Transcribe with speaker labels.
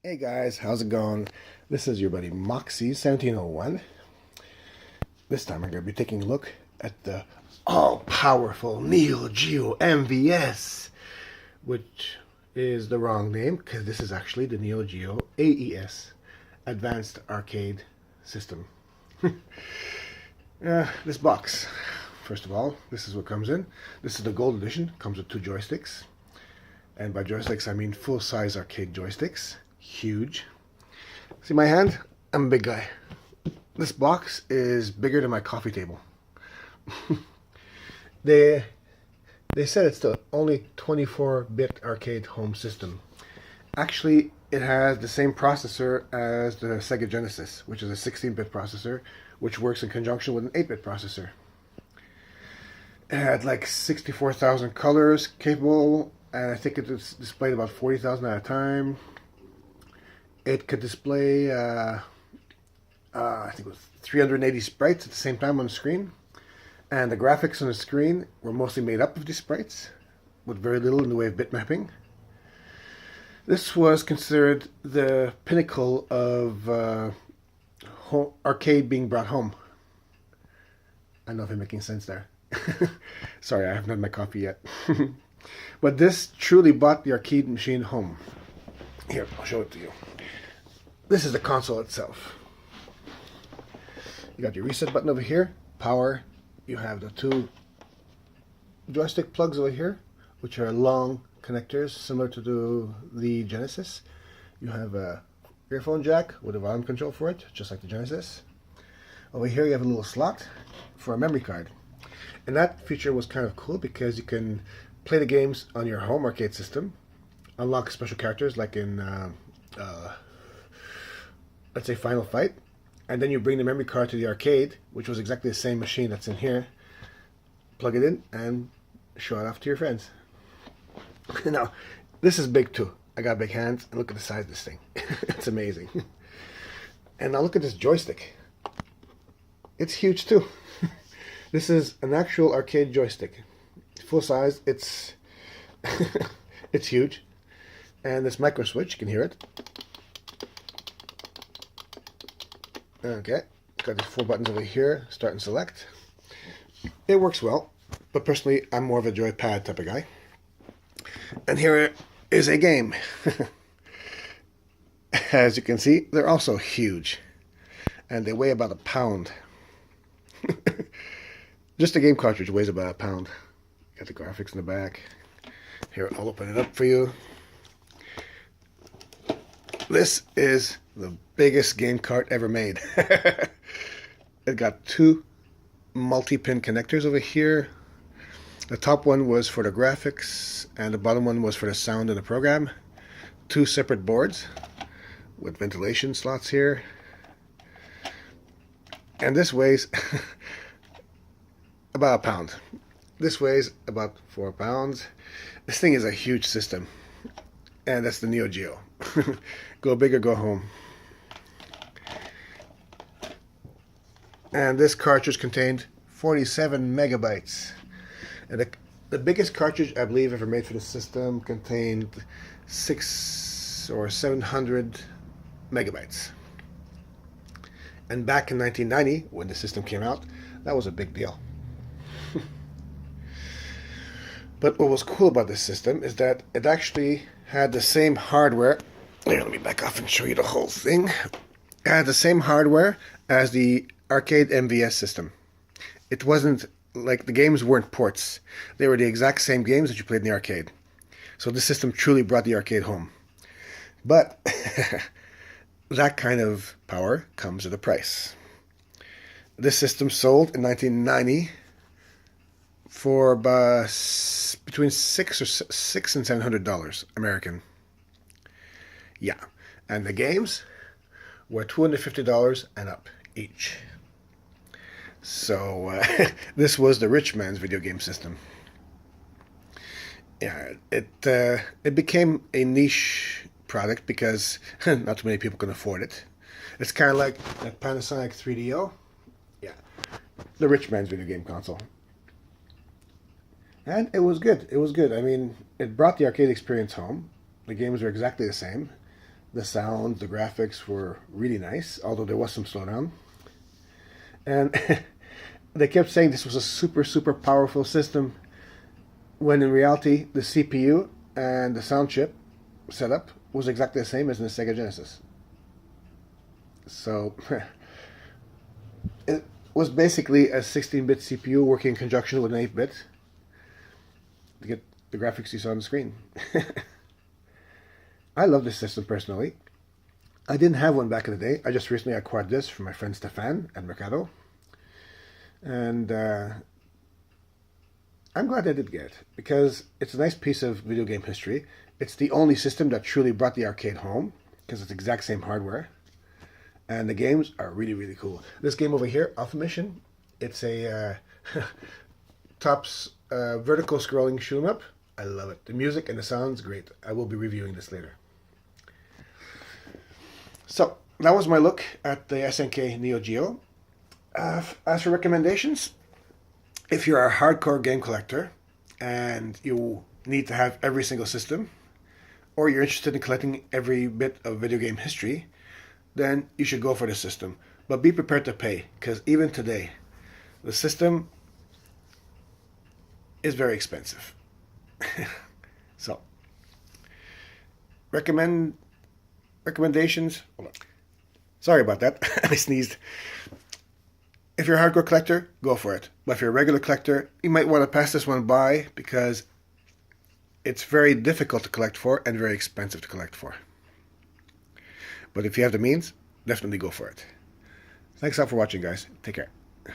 Speaker 1: Hey guys, how's it going? This is your buddy Moxie 1701. This time I'm going to be taking a look at the all-powerful NEO GEO A.E.S, which is the wrong name because this is actually the NEO GEO A.E.S, Advanced Arcade System. This box, first of all, this is what comes in. This is the gold edition, comes with 2 joysticks. And by joysticks I mean full-size arcade joysticks. Huge. See my hand? I'm a big guy. This box is bigger than my coffee table. they said it's the only 24-bit arcade home system. Actually, it has the same processor as the Sega Genesis, which is a 16-bit processor, which works in conjunction with an 8-bit processor. It had like 64,000 colors capable, and I think it displayed about 40,000 at a time. It could display, I think it was 380 sprites at the same time on the screen. And the graphics on the screen were mostly made up of these sprites, with very little in the way of bit mapping. This was considered the pinnacle of arcade being brought home. I don't know if I'm making sense there. Sorry, I haven't had my coffee yet. But this truly brought the arcade machine home. Here, I'll show it to you. This is the console itself. You got your reset button over here, power. You have the 2 joystick plugs over here, which are long connectors similar to the Genesis. You have a earphone jack with a volume control for it, just like the Genesis. Over here you have a little slot for a memory card. And that feature was kind of cool because you can play the games on your home arcade system, unlock special characters like in let's say Final Fight, and then you bring the memory card to the arcade, which was exactly the same machine that's in here, plug it in, and show it off to your friends. Now, this is big too. I got big hands, and look at the size of this thing. It's amazing. And now look at this joystick. It's huge too. This is an actual arcade joystick. Full size, it's it's huge. And this micro switch, you can hear it. Okay, got these 4 buttons over here, start and select. It works well, but personally I'm more of a joypad type of guy. And here is a game. As you can see, they're also huge. And they weigh about a pound. Just the game cartridge weighs about a pound. Got the graphics in the back. Here, I'll open it up for you. This is the biggest game cart ever made. It got 2 multi-pin connectors over here. The top one was for the graphics, and the bottom one was for the sound in the program. 2 separate boards with ventilation slots here. And this weighs about a pound. This weighs about 4 pounds. This thing is a huge system. And that's the NEO GEO. Go big or go home. And this cartridge contained 47 megabytes. And the biggest cartridge I believe ever made for the system contained 600 or 700 megabytes. And back in 1990, when the system came out, that was a big deal. But what was cool about this system is that it actually had the same hardware. Here, let me back off and show you the whole thing. It had the same hardware as the arcade MVS system. It wasn't like the games weren't ports. They were the exact same games that you played in the arcade. So this system truly brought the arcade home. But that kind of power comes at a price. This system sold in 1990 for between $600 and $700 American. Yeah, and the games were $250 and up each. So this was the rich man's video game system. Yeah, it became a niche product because not too many people can afford it. It's kind of like that Panasonic 3DO. Yeah, the rich man's video game console. And it was good. It was good. I mean, it brought the arcade experience home. The games were exactly the same. The sound, the graphics were really nice, although there was some slowdown. And they kept saying this was a super, super powerful system, when in reality, the CPU and the sound chip setup was exactly the same as in the Sega Genesis. So it was basically a 16-bit CPU working in conjunction with an 8-bit to get the graphics you saw on the screen. I love this system personally. I didn't have one back in the day. I just recently acquired this from my friend Stefan at Mercado. And I'm glad I did get it, because it's a nice piece of video game history. It's the only system that truly brought the arcade home, because it's the exact same hardware. And the games are really, really cool. This game over here, Alpha Mission, it's a tops vertical scrolling shoot 'em up. I love it. The music and the sound's great. I will be reviewing this later. So that was my look at the SNK NEO Geo. As for recommendations, if you're a hardcore game collector and you need to have every single system, or you're interested in collecting every bit of video game history, then you should go for the system. But be prepared to pay, because even today, the system is very expensive. So, recommendations. Hold on. Sorry about that. I sneezed. If you're a hardcore collector, go for it. But if you're a regular collector, you might want to pass this one by, because it's very difficult to collect for and very expensive to collect for. But if you have the means, definitely go for it. Thanks a lot for watching, guys. Take care.